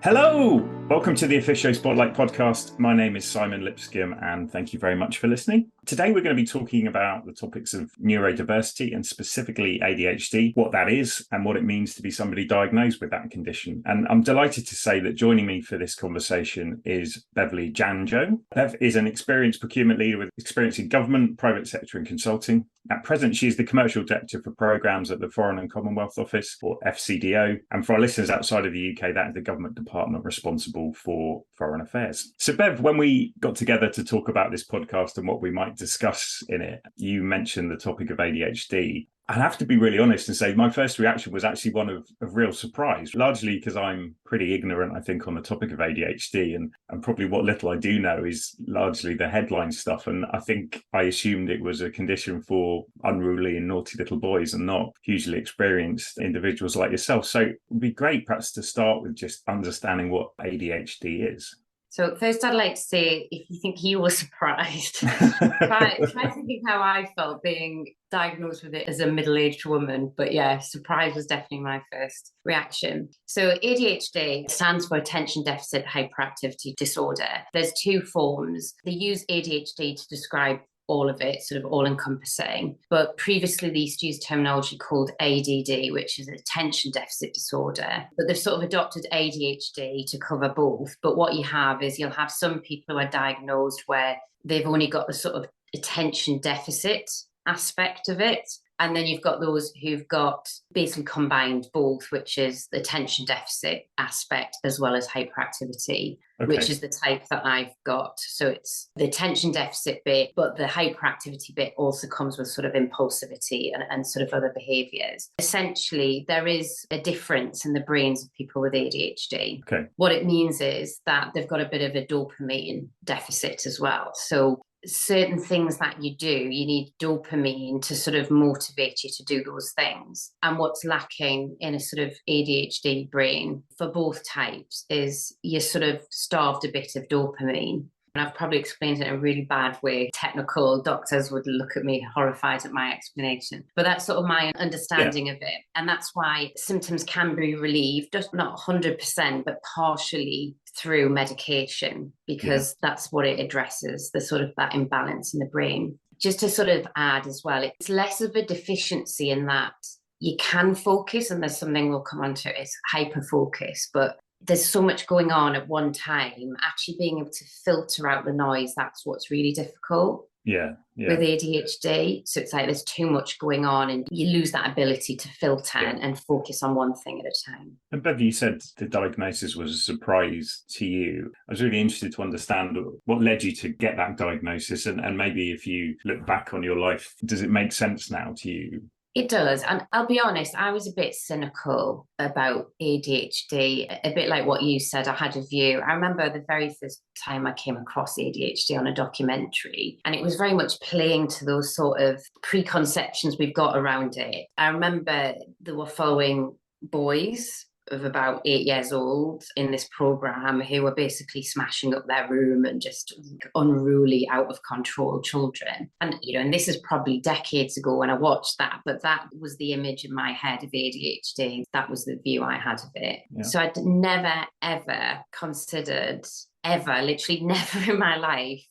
Hello! Welcome to the Officio Spotlight podcast. My name is Simon Lipscomb and thank you very much for listening. Today we're going to be talking about the topics of neurodiversity and specifically ADHD, what that is and what it means to be somebody diagnosed with that condition. And I'm delighted to say that joining me for this conversation is Beverley Jandziol. Bev is an experienced procurement leader with experience in government, private sector and consulting. At present, she is the Commercial Director for Programmes at the Foreign and Commonwealth Office, or FCDO. And for our listeners outside of the UK, that is the government department responsible for foreign affairs. So, Bev, when we got together to talk about this podcast and what we might discuss in it, you mentioned the topic of ADHD. I have to be really honest and say my first reaction was actually one of real surprise, largely because I'm pretty ignorant, I think, on the topic of ADHD. And probably what little I do know is largely the headline stuff. And I think I assumed it was a condition for unruly and naughty little boys and not hugely experienced individuals like yourself. So it would be great perhaps to start with just understanding what ADHD is. So first I'd like to say, if you think you were surprised, try to think how I felt being diagnosed with it as a middle-aged woman. But yeah, surprise was definitely my first reaction. So ADHD stands for Attention Deficit Hyperactivity Disorder. There's two forms. They use ADHD to describe all of it, sort of all-encompassing. But previously they used to use terminology called ADD, which is attention deficit disorder. But they've sort of adopted ADHD to cover both. But what you have is you'll have some people who are diagnosed where they've only got the sort of attention deficit aspect of it. And then you've got those who've got basically combined both, which is the attention deficit aspect as well as hyperactivity, which is the type that I've got. So it's the attention deficit bit, but the hyperactivity bit also comes with sort of impulsivity and sort of other behaviours. Essentially, there is a difference in the brains of people with ADHD. What it means is that they've got a bit of a dopamine deficit as well. So certain things that you do, you need dopamine to sort of motivate you to do those things. And what's lacking in a sort of ADHD brain for both types is you're sort of starved a bit of dopamine. And I've probably explained it in a really bad way. Technical doctors would look at me horrified at my explanation. But that's sort of my understanding of it. And that's why symptoms can be relieved, just not 100%, but partially through medication, because that's what it addresses, the sort of that imbalance in the brain. Just to sort of add as well, it's less of a deficiency in that you can focus, and there's something we'll come on to, it's hyper-focus, but there's so much going on at one time, actually being able to filter out the noise, that's what's really difficult. With ADHD. So it's like there's too much going on and you lose that ability to filter and focus on one thing at a time. And Bev, you said the diagnosis was a surprise to you. I was really interested to understand what led you to get that diagnosis, and maybe if you look back on your life, does it make sense now to you? It does. And I'll be honest, I was a bit cynical about ADHD, a bit like what you said. I had a view. I remember the very first time I came across ADHD on a documentary, and it was very much playing to those sort of preconceptions we've got around it. I remember they were following boys of about 8 years old in this program who were basically smashing up their room and just unruly, out of control children. And, and this is probably decades ago when I watched that, but that was the image in my head of ADHD. That was the view I had of it. So I'd never, ever considered literally never in my life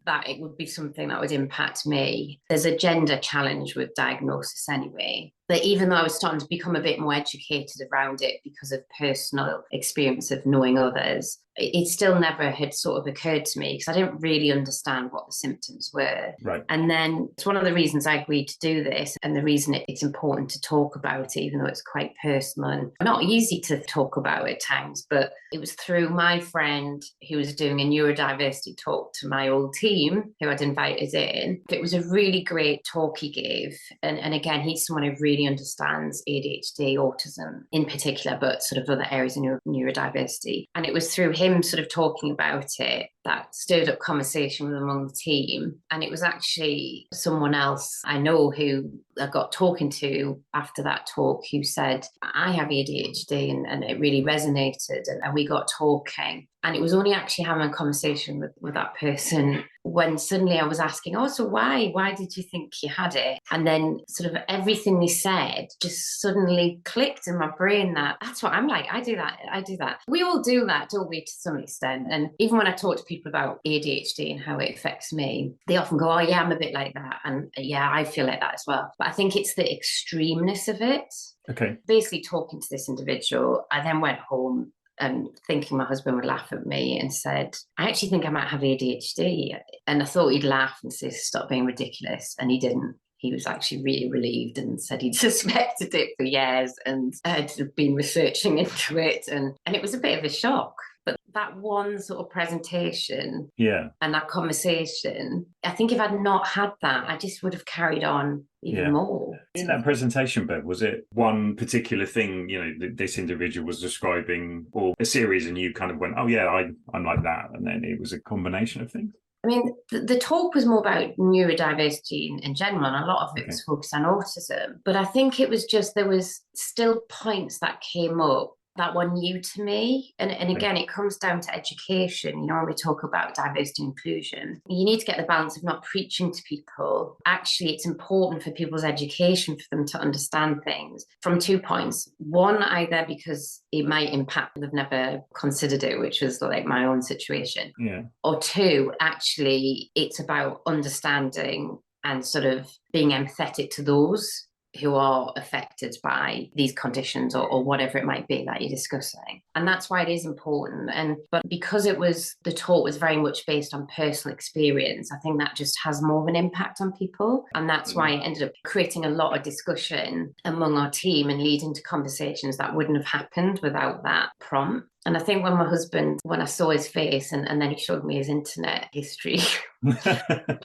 that it would be something that would impact me. There's a gender challenge with diagnosis anyway. But even though I was starting to become a bit more educated around it because of personal experience of knowing others, it still never had sort of occurred to me because I didn't really understand what the symptoms were. And then it's one of the reasons I agreed to do this, and the reason it's important to talk about it, even though it's quite personal and not easy to talk about at times. But it was through my friend who was doing a neurodiversity talk to my old team who I'd invited in. It was a really great talk he gave. And again, he's someone who really understands ADHD, autism in particular, but sort of other areas of neurodiversity. And it was through him sort of talking about it that stirred up conversation among the team. And it was actually someone else I know who I got talking to after that talk who said, I have ADHD, and it really resonated. And we got talking. And it was only actually having a conversation with that person when suddenly I was asking, oh, so why did you think you had it? And then sort of everything they said just suddenly clicked in my brain that that's what I'm like. I do that. We all do that, don't we, to some extent? And even when I talk to people about ADHD and how it affects me, they often go, oh yeah, I'm a bit like that. And yeah, I feel like that as well. But I think it's the extremeness of it. Okay. Basically talking to this individual, I then went home and thinking my husband would laugh at me and said, I actually think I might have ADHD. And I thought he'd laugh and say, stop being ridiculous. And he didn't. He was actually really relieved and said he'd suspected it for years and had been researching into it. And it was a bit of a shock. But that one sort of presentation and that conversation, I think if I'd not had that, I just would have carried on even more. In that presentation, Bev, was it one particular thing, this individual was describing, or a series, and you kind of went, oh yeah, I'm like that, and then it was a combination of things? I mean, the talk was more about neurodiversity in general, and a lot of it was focused on autism. But I think it was just, there was still points that came up that were new to me. And again, it comes down to education. When we talk about diversity and inclusion, you need to get the balance of not preaching to people. Actually, it's important for people's education, for them to understand things from 2 points. One, either because it might impact, they've never considered it, which was like my own situation. Yeah. Or two, actually, it's about understanding and sort of being empathetic to those who are affected by these conditions or whatever it might be that you're discussing. And that's why it is important. But because the talk was very much based on personal experience, I think that just has more of an impact on people. And that's why it ended up creating a lot of discussion among our team and leading to conversations that wouldn't have happened without that prompt. And I think when I saw his face and then he showed me his internet history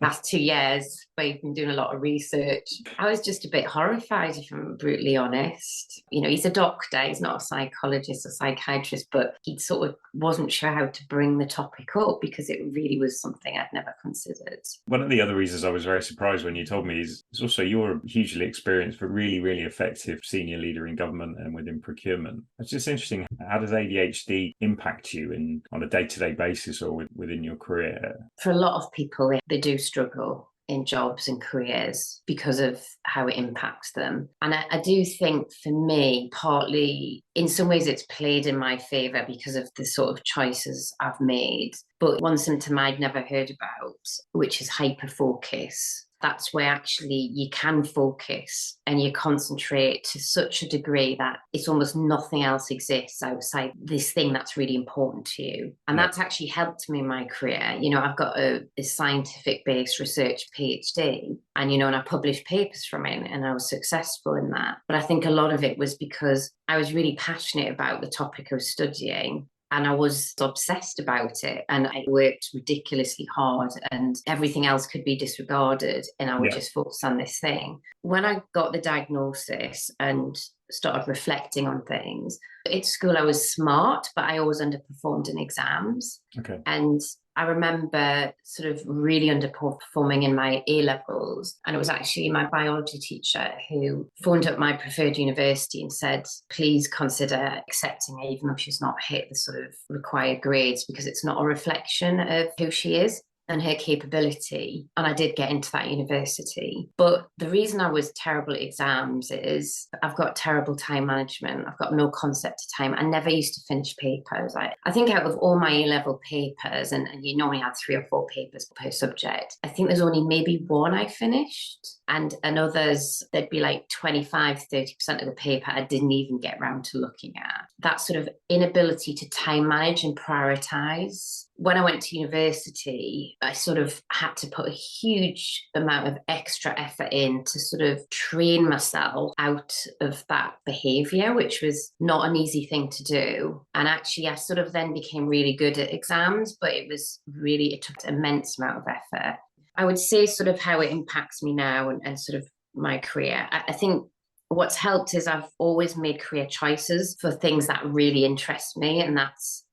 last 2 years, where he'd been doing a lot of research, I was just a bit horrified, if I'm brutally honest. He's a doctor, he's not a psychologist or psychiatrist, but he sort of wasn't sure how to bring the topic up because it really was something I'd never considered. One of the other reasons I was very surprised when you told me is also you're a hugely experienced but really, really effective senior leader in government and within procurement. It's just interesting, how does ADHD impact you on a day-to-day basis or within your career? For a lot of people, they do struggle in jobs and careers because of how it impacts them. And I do think for me, partly, in some ways it's played in my favour because of the sort of choices I've made. But one symptom I'd never heard about, which is hyperfocus. That's where actually you can focus and you concentrate to such a degree that it's almost nothing else exists outside this thing that's really important to you. And that's actually helped me in my career. I've got a scientific-based research PhD and I published papers from it and I was successful in that. But I think a lot of it was because I was really passionate about the topic I was studying. And I was obsessed about it and I worked ridiculously hard and everything else could be disregarded and I would just focus on this thing. When I got the diagnosis and started reflecting on things, at school I was smart, but I always underperformed in exams. And I remember sort of really underperforming in my A-levels. And it was actually my biology teacher who phoned up my preferred university and said, please consider accepting her, even though she's not hit the sort of required grades, because it's not a reflection of who she is and her capability. And I did get into that university. But the reason I was terrible at exams is I've got terrible time management. I've got no concept of time. I never used to finish papers. I think out of all my A-level papers, and you normally had 3 or 4 papers per subject, I think there's only maybe 1 I finished. And others, there'd be like 25-30% of the paper I didn't even get around to looking at. That sort of inability to time manage and prioritize. When I went to university, I sort of had to put a huge amount of extra effort in to sort of train myself out of that behaviour, which was not an easy thing to do. And actually, I sort of then became really good at exams, but it took an immense amount of effort. I would say sort of how it impacts me now and sort of my career. I think what's helped is I've always made career choices for things that really interest me. And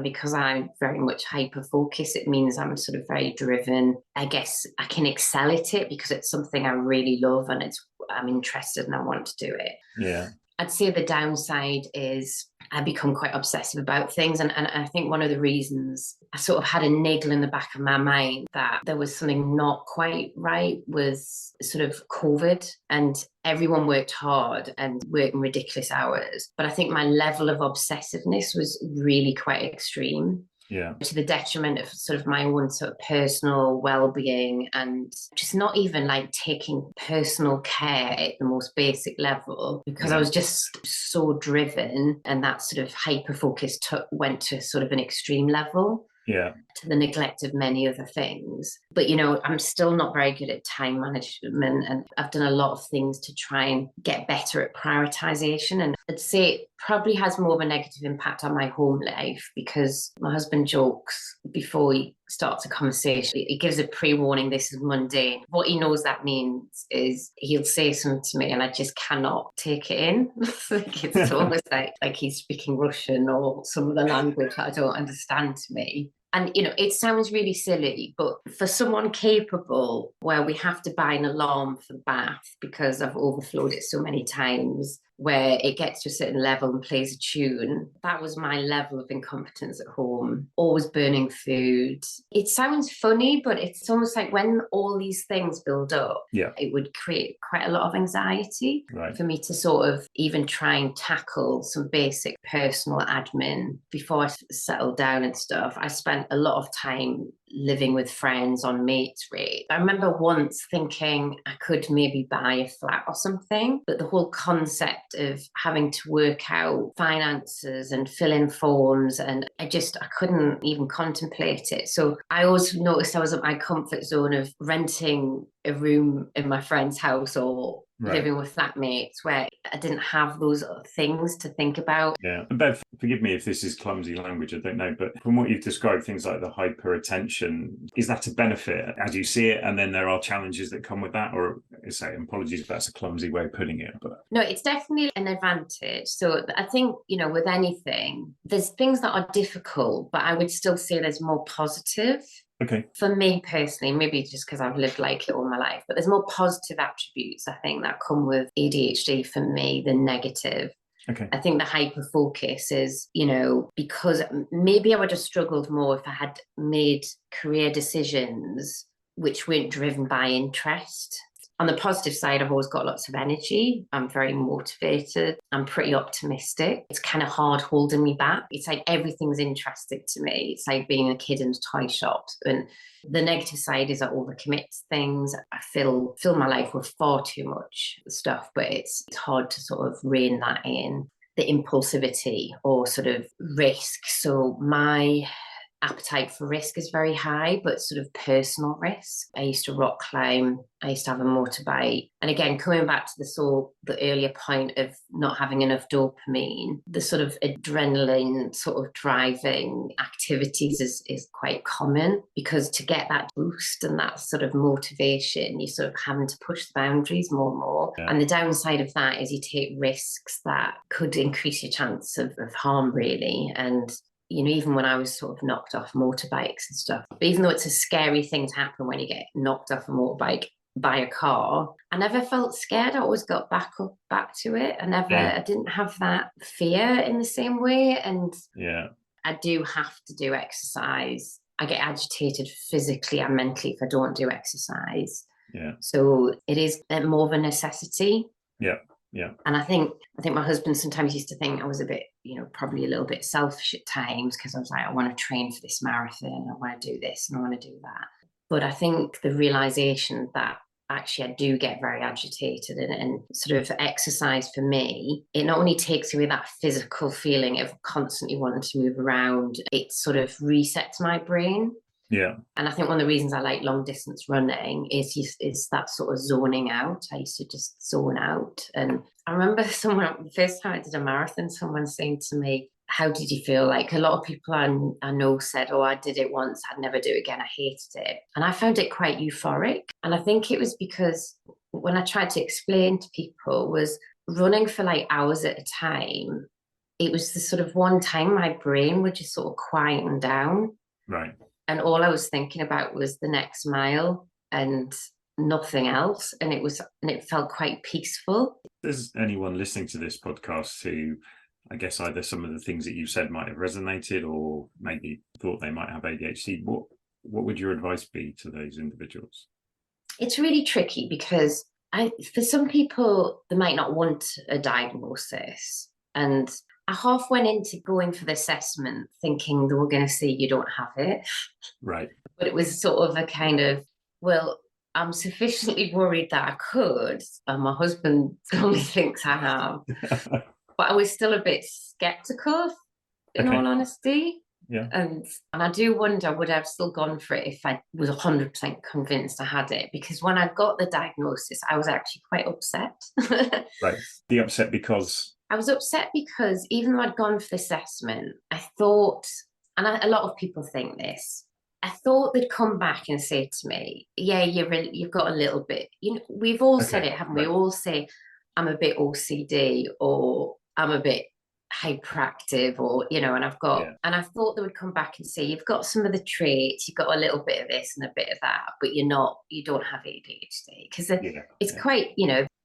because I'm very much hyper-focused, it means I'm sort of very driven. I guess I can excel at it because it's something I really love and I'm interested and I want to do it. Yeah. I'd say the downside is I become quite obsessive about things. And I think one of the reasons I sort of had a niggle in the back of my mind that there was something not quite right was sort of COVID, and everyone worked hard and worked in ridiculous hours. But I think my level of obsessiveness was really quite extreme. Yeah. To the detriment of sort of my own sort of personal well-being, and just not even like taking personal care at the most basic level, because I was just so driven, and that sort of hyper focus went to sort of an extreme level. Yeah. To the neglect of many other things. But, you know, I'm still not very good at time management, and I've done a lot of things to try and get better at prioritization. And I'd say it probably has more of a negative impact on my home life, because my husband jokes before he starts a conversation, he gives a pre-warning, this is mundane. What he knows that means is he'll say something to me and I just cannot take it in. Like it's almost like he's speaking Russian or some other language that I don't understand to me. And, you know, it sounds really silly, but for someone capable, where we have to buy an alarm for the bath because I've overflowed it so many times, where it gets to a certain level and plays a tune, that was my level of incompetence at home. Always burning food. It sounds funny, but it's almost like when all these things build up, it would create quite a lot of anxiety for me to sort of even try and tackle some basic personal admin before I settle down and stuff. I spent a lot of time living with friends on mates rate. I remember once thinking I could maybe buy a flat or something, but the whole concept of having to work out finances and fill in forms, and I couldn't even contemplate it. So I always noticed I was at my comfort zone of renting a room in my friend's house or living with flatmates, where I didn't have those things to think about. Yeah. And Bev, forgive me if this is clumsy language, I don't know, but from what you've described, things like the hyper attention, is that a benefit as you see it? And then there are challenges that come with that? Or say, apologies if that's a clumsy way of putting it. But no, it's definitely an advantage. So I think, you know, with anything, there's things that are difficult, but I would still say there's more positive. Okay. For me personally, maybe just because I've lived like it all my life, but there's more positive attributes, I think, that come with ADHD for me than negative. Okay. I think the hyper focus is, you know, because maybe I would have struggled more if I had made career decisions which weren't driven by interest. On the positive side, I've always got lots of energy. I'm very motivated. I'm pretty optimistic. It's kind of hard holding me back. It's like everything's interesting to me. It's like being a kid in a toy shop. And the negative side is I overcommit to things. I fill my life with far too much stuff, but it's hard to sort of rein that in. The impulsivity or sort of risk. So my appetite for risk is very high, but sort of personal risk. I used to rock climb. I used to have a motorbike. And again, coming back to the earlier point of not having enough dopamine, the sort of adrenaline sort of driving activities is quite common, because to get that boost and that sort of motivation, you're sort of having to push the boundaries more and more. Yeah. And the downside of that is you take risks that could increase your chance of harm, really. And you know, even when I was sort of knocked off motorbikes and stuff, but even though it's a scary thing to happen when you get knocked off a motorbike by a car, I never felt scared. I always got back to it. I didn't have that fear in the same way. And I do have to do exercise. I get agitated physically and mentally if I don't do exercise. Yeah. So it is more of a necessity. Yeah. Yeah. And I think my husband sometimes used to think I was a bit, you know, probably a little bit selfish at times, because I was like, I want to train for this marathon, I want to do this and I want to do that. But I think the realization that actually I do get very agitated, and sort of exercise for me, it not only takes away that physical feeling of constantly wanting to move around, it sort of resets my brain. Yeah. And I think one of the reasons I like long distance running is that sort of zoning out. I used to just zone out. And I remember the first time I did a marathon, someone saying to me, how did you feel? Like a lot of people I know said, oh, I did it once, I'd never do it again, I hated it. And I found it quite euphoric. And I think it was because when I tried to explain to people, was running for like hours at a time, it was the sort of one time my brain would just sort of quieten down. Right. And all I was thinking about was the next mile and nothing else. And it felt quite peaceful. If there's anyone listening to this podcast who I guess either some of the things that you said might have resonated or maybe thought they might have ADHD. What would your advice be to those individuals? It's really tricky because for some people, they might not want a diagnosis. And I half went into going for the assessment thinking they were going to say you don't have it. Right. But it was sort of a kind of, well, I'm sufficiently worried that I could, and my husband only thinks I have. But I was still a bit skeptical, in all honesty. Yeah. And I do wonder, would I have still gone for it if I was 100% convinced I had it? Because when I got the diagnosis, I was actually quite upset. Right. The upset because? I was upset because even though I'd gone for the assessment, I thought, and a lot of people think this, I thought they'd come back and say to me, yeah, you've got a little bit, we've all said it, haven't we? All say, I'm a bit OCD, or I'm a bit hyperactive, or, and I've got, and I thought they would come back and say, you've got some of the traits, you've got a little bit of this and a bit of that, but you don't have ADHD. Because it's quite,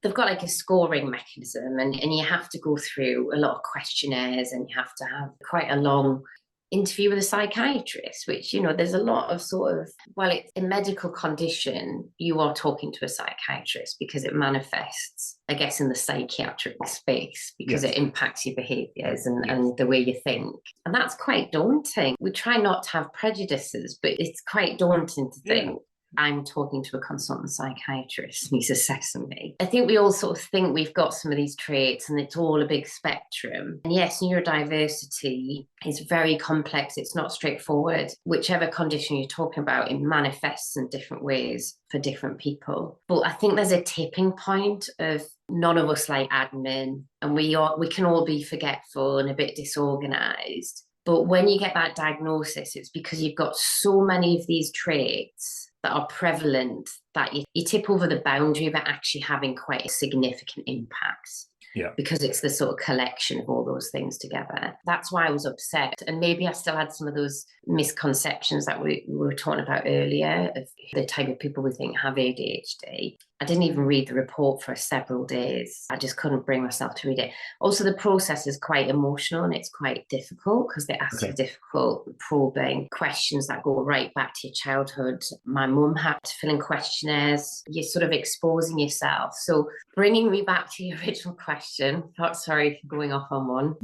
they've got like a scoring mechanism, and you have to go through a lot of questionnaires, and you have to have quite a long interview with a psychiatrist, which, there's a lot of sort of, well, it's a medical condition, you are talking to a psychiatrist because it manifests, I guess, in the psychiatric space, because it impacts your behaviours and the way you think. And that's quite daunting. We try not to have prejudices, but it's quite daunting to think, I'm talking to a consultant psychiatrist and he's assessing me. I think we all sort of think we've got some of these traits and it's all a big spectrum. And yes, neurodiversity is very complex. It's not straightforward. Whichever condition you're talking about, it manifests in different ways for different people. But I think there's a tipping point of none of us like admin, and we can all be forgetful and a bit disorganized. But when you get that diagnosis, it's because you've got so many of these traits that are prevalent that you tip over the boundary of it actually having quite a significant impact. Yeah. Because it's the sort of collection of all those things together. That's why I was upset. And maybe I still had some of those misconceptions that we were talking about earlier of the type of people we think have ADHD. I didn't even read the report for several days. I just couldn't bring myself to read it. Also, the process is quite emotional and it's quite difficult because they ask you difficult, probing questions that go right back to your childhood. My mum had to fill in questionnaires. You're sort of exposing yourself. So bringing me back to your original question, sorry for going off on one,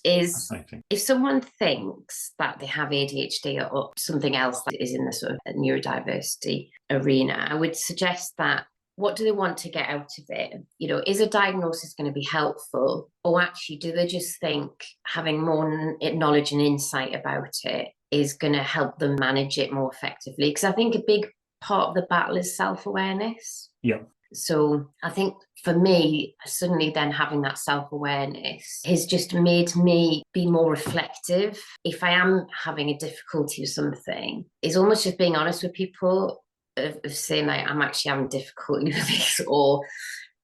is if someone thinks that they have ADHD or something else that is in the sort of neurodiversity arena, I would suggest that what do they want to get out of it? Is a diagnosis going to be helpful? Or actually, do they just think having more knowledge and insight about it is going to help them manage it more effectively? Because I think a big part of the battle is self-awareness. Yeah. So I think for me, suddenly then having that self-awareness has just made me be more reflective. If I am having a difficulty with something, it's almost just being honest with people of saying, like, I'm actually having difficulty with this, or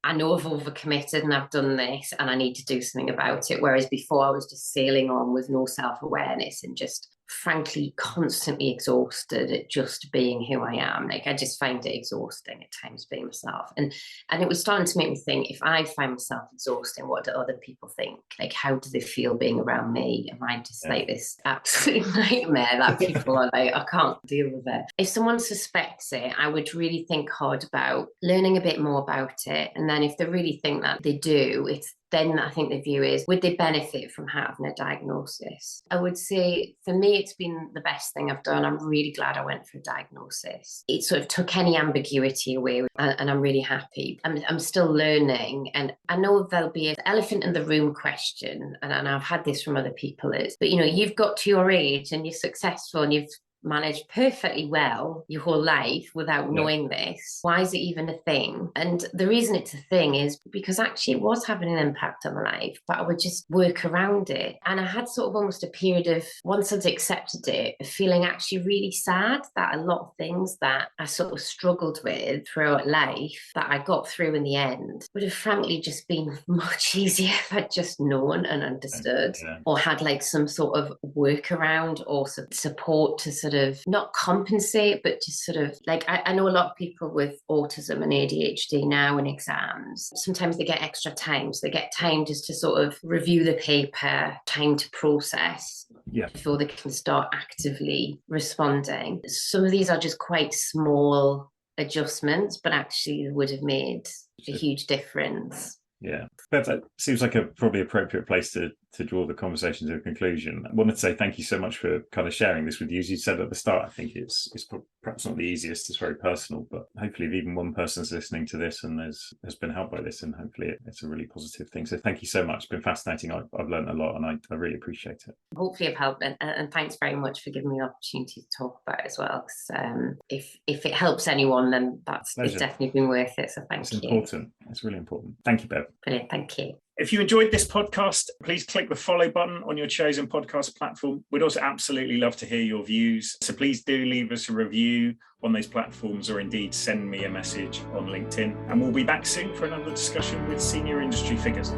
I know I've overcommitted and I've done this and I need to do something about it. Whereas before I was just sailing on with no self-awareness and just frankly constantly exhausted at just being who I am. Like, I just find it exhausting at times being myself. And it was starting to make me think, if I find myself exhausting, what do other people think? Like, how do they feel being around me? Am I just like this absolute nightmare that people are like, I can't deal with it? If someone suspects it, I would really think hard about learning a bit more about it. And then if they really think that they do, then I think the view is, would they benefit from having a diagnosis? I would say, for me, it's been the best thing I've done. I'm really glad I went for a diagnosis. It sort of took any ambiguity away, and I'm really happy. I'm still learning, and I know there'll be an elephant in the room question, and I've had this from other people, but you've got to your age and you're successful and you've managed perfectly well your whole life without knowing this. Why is it even a thing? And the reason it's a thing is because actually it was having an impact on my life, but I would just work around it. And I had sort of almost a period of, once I'd accepted it, of feeling actually really sad that a lot of things that I sort of struggled with throughout life that I got through in the end would have frankly just been much easier if I'd just known and understood, or had like some sort of workaround or support to sort of not compensate, but to sort of like, I know a lot of people with autism and ADHD now in exams, sometimes they get extra time. So they get time just to sort of review the paper, time to process before they can start actively responding. Some of these are just quite small adjustments, but actually would have made a huge difference. Yeah, Bev, that seems like a probably appropriate place to draw the conversation to a conclusion. I wanted to say thank you so much for kind of sharing this with you. As you said at the start, I think it's perhaps not the easiest, it's very personal, but hopefully if even one person's listening to this and has been helped by this, and hopefully it's a really positive thing. So thank you so much. It's been fascinating. I've learned a lot and I really appreciate it. Hopefully I've helped, and thanks very much for giving me the opportunity to talk about it as well. Because if it helps anyone, then it's definitely been worth it. So thank you. It's important. It's really important. Thank you, Bev. Brilliant. Thank you. If you enjoyed this podcast, please click the follow button on your chosen podcast platform. We'd also absolutely love to hear your views. So please do leave us a review on those platforms, or indeed send me a message on LinkedIn. And we'll be back soon for another discussion with senior industry figures.